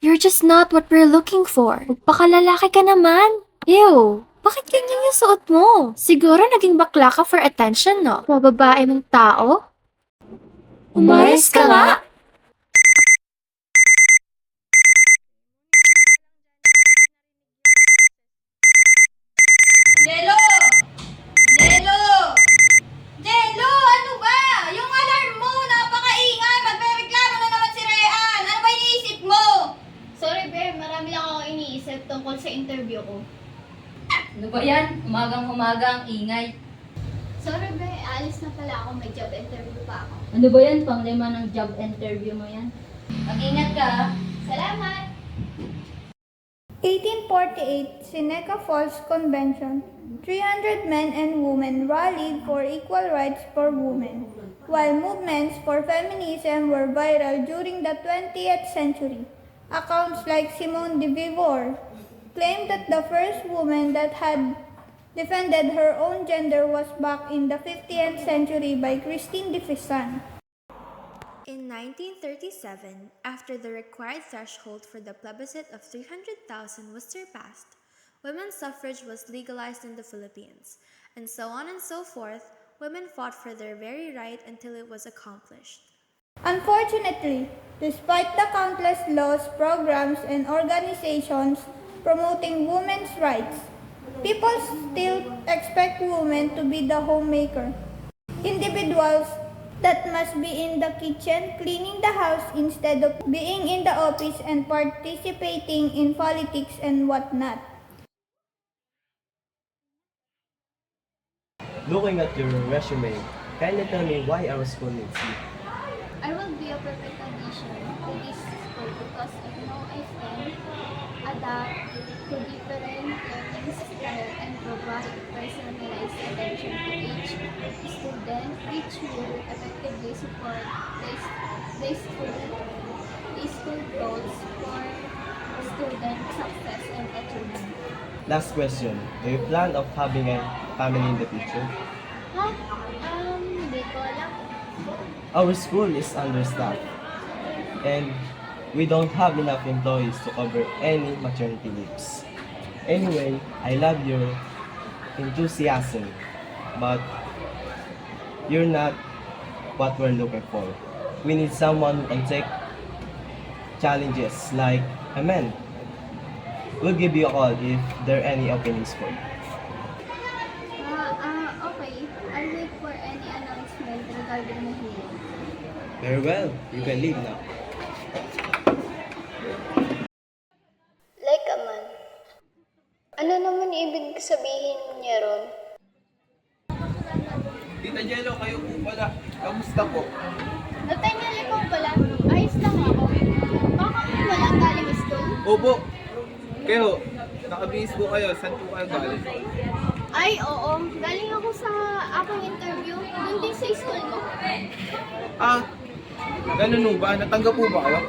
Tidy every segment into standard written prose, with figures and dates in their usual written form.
You're just not what we're looking for. Magpakalalaki ka naman. Ew, bakit ganyan yung suot mo? Siguro naging bakla ka for attention, no? Mababae mong tao? Umayos ka nga! Jello! Jello! Jello! Ano ba? Yung alarm mo, napakaingay! Magre-reklamo na naman si Rean! Ano ba iniisip mo? Sorry, Bear. Marami lang ako iniisip tungkol sa interview ko. Ano ba yan? Umagang-umaga ang ingay. Sorry, Bear. Alis na pala ako. May job interview pa ako. Ano ba yan? Panglima ng job interview mo yan. Mag-ingat ka, ha? Salamat! 1848 Seneca Falls Convention. 300 men and women rallied for equal rights for women, while movements for feminism were viral during the 20th century. Accounts like Simone de Beauvoir claimed that the first woman that had defended her own gender was back in the 15th century by Christine de Pizan. In 1937, after the required threshold for the plebiscite of 300,000 was surpassed, women's suffrage was legalized in the Philippines, and so on and so forth, women fought for their very right until it was accomplished. Unfortunately, despite the countless laws, programs, and organizations promoting women's rights, people still expect women to be the homemaker. Individuals that must be in the kitchen cleaning the house instead of being in the office and participating in politics and whatnot. Looking at your resume, can you tell me why our school needs you? I will be a perfect addition to this school because I know I can adapt to different learning style and provide personalized attention to each student, which will effectively support the school goals for student success and achievement. Last question, do you plan of having a family in the future? Ha? Hindi ko alam. Our school is understaffed and we don't have enough employees to cover any maternity leaves. Anyway, I love your enthusiasm, but you're not what we're looking for. We need someone who can take challenges like a man. We'll give you a call if there are any openings for you. Okay. I'll wait for any announcement regarding my hearing. Very well, you can leave now. Like a man. Ano naman ibig sabihin niya ron? Tita Jello, kayo po pala. Kamusta po? Tatay niya, ikaw pala. Ayos lang ako. Baka mo walang galing school? Opo. Kayo, nakabihis po kayo. Saan po kayo galing? Ay, oo. Galing ako sa aking interview. Doon din sa school mo. Ah, ganun po ba? Natanggap po ba kayo?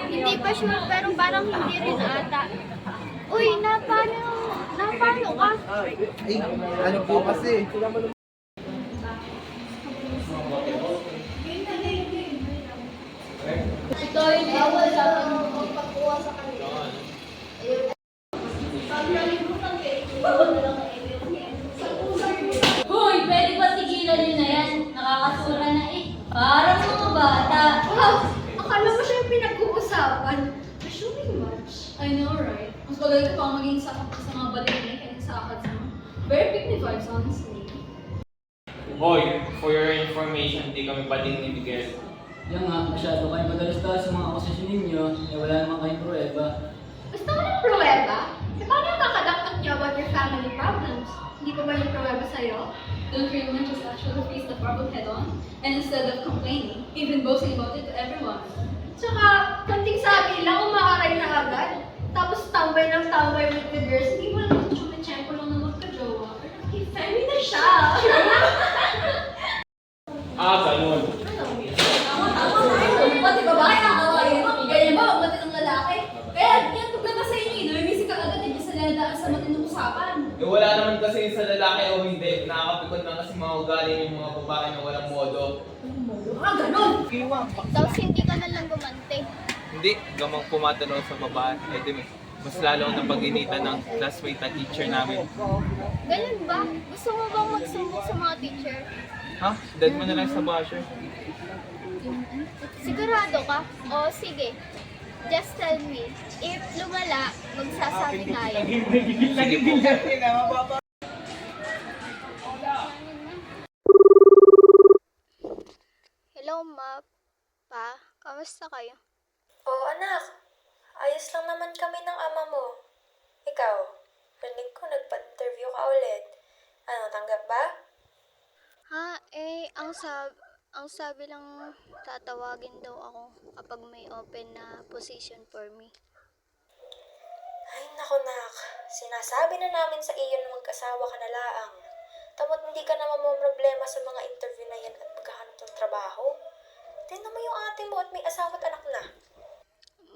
Hindi pa sure, pero parang hindi rin ata. Uy, napano ka? Ay, ano po kasi? Ito yung bawal sa pagkuha sa kanila. Hoy, pwede ba tigilan nyo na yan? Nakakasura na eh. Parang mga bata. Wow! Akala mo siya yung pinag-uusapan. Assuming much. I know, right? Mas bagay ka pang maging sakap sa mga balikin kaysa sa akad mo. Very pick me vibes, honestly. Hoy, for your information, di kami pwedeng ibigay. Yan nga, masyado kayo madalas tayo sa mga akusasyon ninyo, eh wala naman kayong pruweba. Gusto mo ng pruweba? E paano yung kakadakot niyo about your family problems? Hindi pa ba yung pruweba sa'yo? Don't you want just actually face the problem head on? And instead of complaining, even boasting about it to everyone. Tsaka, konting sabi lang, umaaray na agad. Tapos tambay ng tambay with the girls. Hindi mo naman chumechempo lang na magka-jowa. Pero femi na siya. Ah, ganun. Pati babae ang kawain. Ganyan ba? Ang ng lalaki. Kaya yan, problema sa inyo. Nervous ka agad, hindi sa nadaan sa matinong usapan. Eh, wala naman kasi sa lalaki o hindi. Nakakapikot lang kasi mga ugali yung mga babae na walang modo. Ah, ganun! Tapos hindi ka na lang gumante. Hindi hindi, gamang pumatanaw sa baba. Eh di, mas lalo akong napag-initan ng classmate at teacher namin. Ganun ba? Gusto mo bang magsumbong sa mga teacher? Ha? Dad mo na lang sa basher. Sigurado ka? O sige, just tell me. If lumala, magsasabi tayo. Sige po. Hello, Ma. Pa, kamusta kayo? Oo, anak. Ayos lang naman kami ng ama mo. Ikaw, rinig ko nagpa-interview ka ulit. Ano, tanggap ba? Ha, ang sabi lang tatawagin daw ako kapag may open na position for me. Ay, naku, nak. Sinasabi na namin sa iyo na mag-asawa ka na laang. Tamot hindi ka naman mo problema sa mga interview na yan at pagkahanap ng trabaho. Tingnan mo yung ate mo at may asawa at anak na.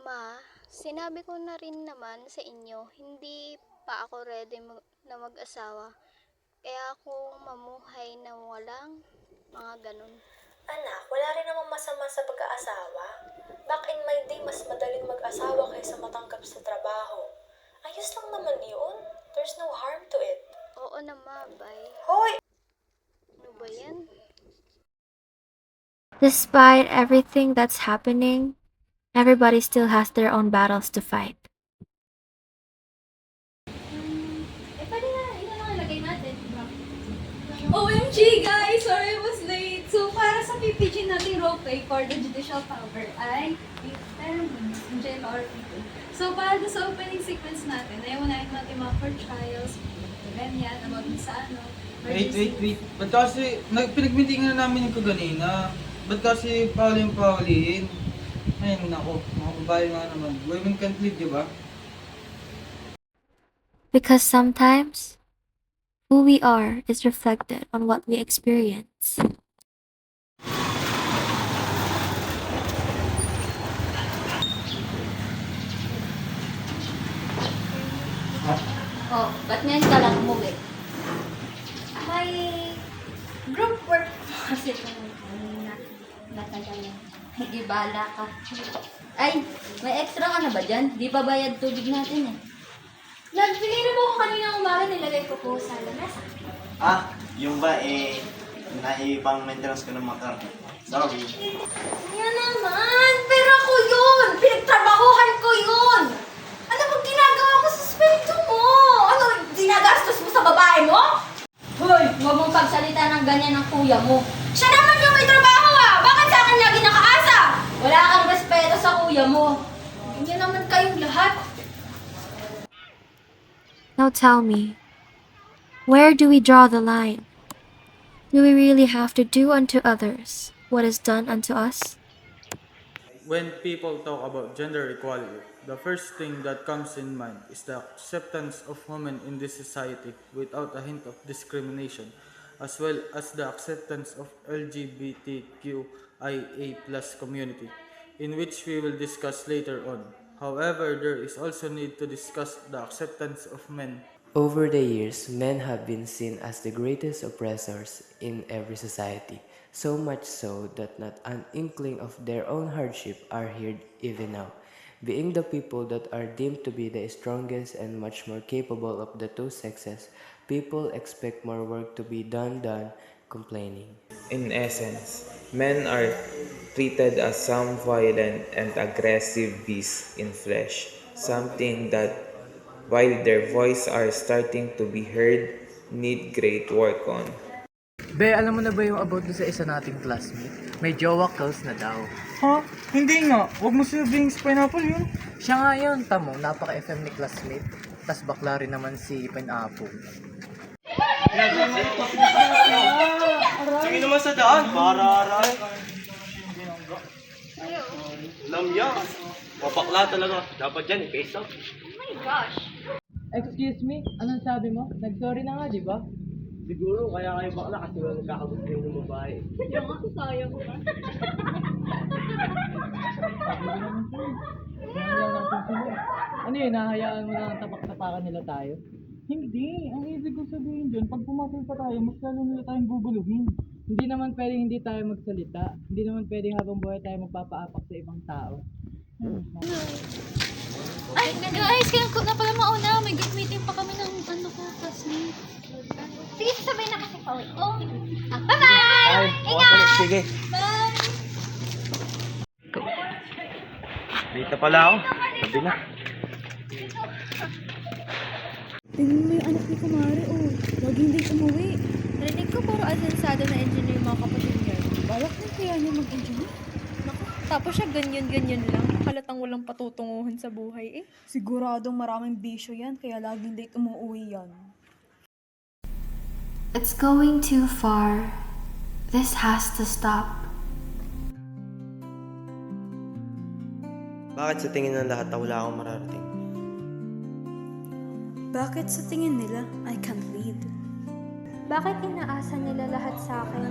Ma, sinabi ko na rin naman sa inyo, hindi pa ako ready na mag-asawa. Kaya ako mamuhay na walang mga ganun. Anak, wala rin namang masama sa pag-aasawa. Back in my day, mas madaling mag-asawa kaysa matanggap sa trabaho. Ayos lang naman yun. There's no harm to it. Oo na, Ma, bye. Hoy! Ano ba yan? Despite everything that's happening, everybody still has their own battles to fight. Pwede na, ito lang ilagay natin. OMG guys! Sorry I was late. So, para sa PPG natin role play for the judicial power ay jail or people. So, para sa opening sequence natin, ayaw natin mga for trials, ganyan, na mag sa ano. Wait. Ba't kasi, pinagmitingan na namin yung kaganina. Ba't kasi paulihin? Ayun, nako, mga babae nga naman. Women can't lead, di ba? Because sometimes, who we are is reflected on what we experience. Oh, ba't ngayon ka lang umuwi? May group work kasi kanina. Natagal na. Nagibala ka. Ay, may extra ka na ba dyan? Di ba bayad tubig natin eh? Nagpinili mo ko kanina umaga, nilagay ko po sa lamesa. Ah, yung ba naipang maintenance ko ng motor. Sorry. Yan naman! Pero ako yun! Pinagtrabahuhan ko yun! Ano bang ginagawa mo sa sweldo mo? Ano, dinagastos mo sa babae mo? Hoy, huwag mong pagsalita ng ganyan ng kuya mo. Siya naman yung may trabaho ah! Bakit sa akin lagi nakaasa? Wala kang respeto sa kuya mo. Ganyan naman kayong lahat. Now tell me, where do we draw the line? Do we really have to do unto others what is done unto us? When people talk about gender equality, the first thing that comes in mind is the acceptance of women in this society without a hint of discrimination, as well as the acceptance of LGBTQIA+ community, in which we will discuss later on. However, there is also need to discuss the acceptance of men. Over the years, men have been seen as the greatest oppressors in every society, so much so that not an inkling of their own hardship are heard even now. Being the people that are deemed to be the strongest and much more capable of the two sexes, people expect more work to be done than complaining. In essence, men are treated as some violent and aggressive beasts in flesh, something that, while their voice are starting to be heard, need great work on. Be, alam mo na ba yung about sa isa nating classmate? May jowa close na daw. Ha? Hindi nga. Huwag mo sabihin sa pineapple yun. Siya nga yun, tamo, napaka-FM ni classmate. Tas bakla rin naman si Pineapple. Sige naman sa daan, pararay. Lamya. Mapakla talaga. Dapat dyan, i-face out. Excuse me, anong sabi mo? Nag-sorry na nga, di ba? Siguro, kaya kayo bakla kasi wala nagkakagusto kayo ng babae. Ano yun, nahayaan mo na tapak-tapakan nila tayo? Hindi. Ang ibig ko sabihin dyan, pag pumatol pa tayo, mas lalo nila tayong guguluhin. Hindi naman pwedeng hindi tayo magsalita. Hindi naman pwedeng habang buhay tayo magpapaapak sa ibang tao. Ay, guys, kaya ko na pala mauna. May group meeting pa kami ng ano ko, classmate. Sige, sabay na kasi pauwi ko. Bye-bye! Ingat! Sige. Bye! Dito pala ako. Sabi na. Tingnan mo yung anak ni Kumari, oh. Lagi hindi umuwi. Narinig ko puro asensado na engineer yung mga kapatid niya. Balak na kaya niya mag-engineer? Tapos siya ganyan-ganyan lang. Halatang walang patutunguhan sa buhay eh. Siguradong maraming bisyo yan, kaya laging late umuwi yan. It's going too far. This has to stop. Bakit sa tingin ng lahat na wala akong mararating? Bakit sa tingin nila, I can't lead? Bakit inaasa nila lahat sa akin?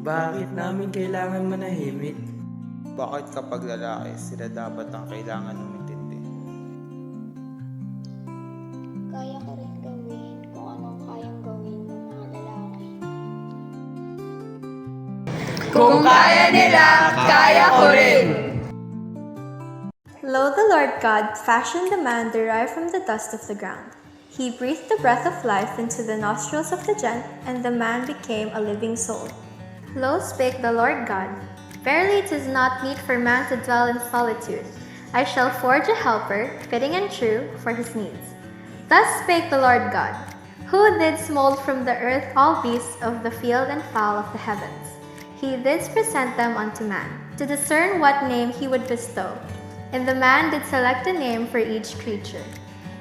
Bakit namin kailangan manahimik? Bakit kapag lalaki, sila dapat ang kailangan umintindi? Kaya ko rin gawin kung anong kayang gawin ng mga lalaki. Kung kaya nila, kaya ko rin! Lo, the Lord God fashioned the man derived from the dust of the ground. He breathed the breath of life into the nostrils of the gent, and the man became a living soul. Lo, spake the Lord God, verily 'tis not meet for man to dwell in solitude. I shall forge a helper, fitting and true, for his needs. Thus spake the Lord God, who did mold from the earth all beasts of the field and fowl of the heavens. He did present them unto man, to discern what name he would bestow. And the man did select a name for each creature.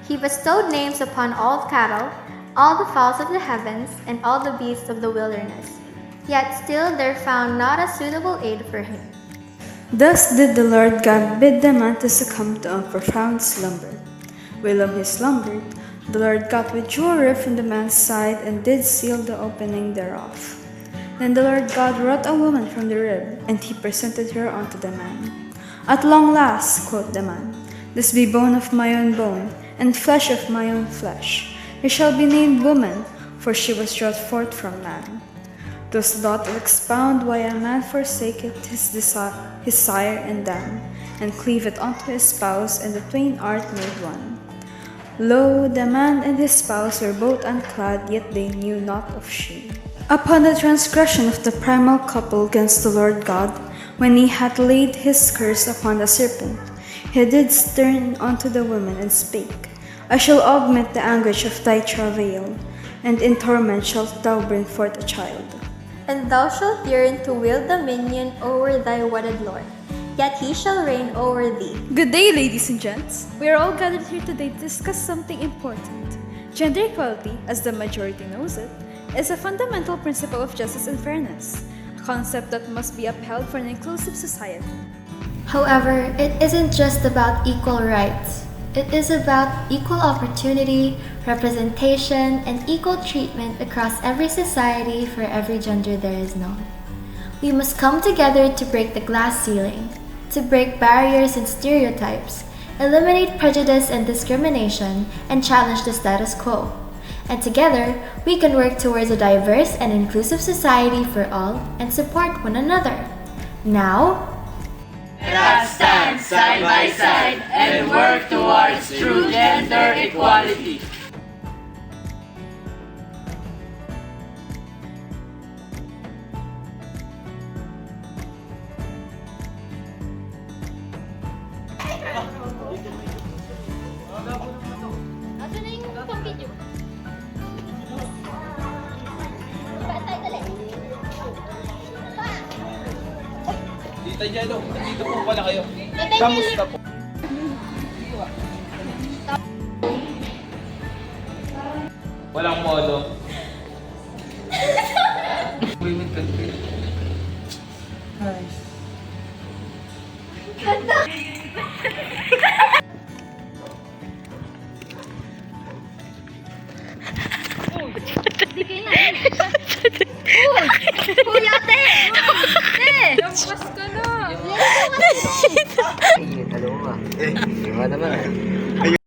He bestowed names upon all cattle, all the fowls of the heavens, and all the beasts of the wilderness. Yet still there found not a suitable aid for him. Thus did the Lord God bid the man to succumb to a profound slumber. Whilom he slumbered, the Lord God withdrew a rift in the man's side and did seal the opening thereof. Then the Lord God wrought a woman from the rib, and he presented her unto the man. At long last, quoth the man, this be bone of my own bone, and flesh of my own flesh. She shall be named woman, for she was brought forth from man. Thus doth it expound why a man forsaketh his sire and dam, and cleaveth unto his spouse, and the twain art made one. Lo, the man and his spouse were both unclad, yet they knew not of she. Upon the transgression of the primal couple against the Lord God, when he had laid his curse upon the serpent, he did turn unto the woman and spake, I shall augment the anguish of thy travail, and in torment shalt thou bring forth a child. And thou shalt yearn to wield dominion over thy wedded lord, yet he shall reign over thee. Good day, ladies and gents. We are all gathered here today to discuss something important. Gender equality, as the majority knows it, is a fundamental principle of justice and fairness, a concept that must be upheld for an inclusive society. However, it isn't just about equal rights. It is about equal opportunity, representation, and equal treatment across every society for every gender there is known. We must come together to break the glass ceiling, to break barriers and stereotypes, eliminate prejudice and discrimination, and challenge the status quo. And together, we can work towards a diverse and inclusive society for all and support one another. Now, Let us stand side by side and work towards true gender equality. Asa na yung pang-video? Ba, tayo dali. Tita Jello, nandito po pala kayo. Tita Kamusta po? Walang modo. Women country. Nice. Kuya, ate! Lampas ka na! Hello, ma. Iba naman.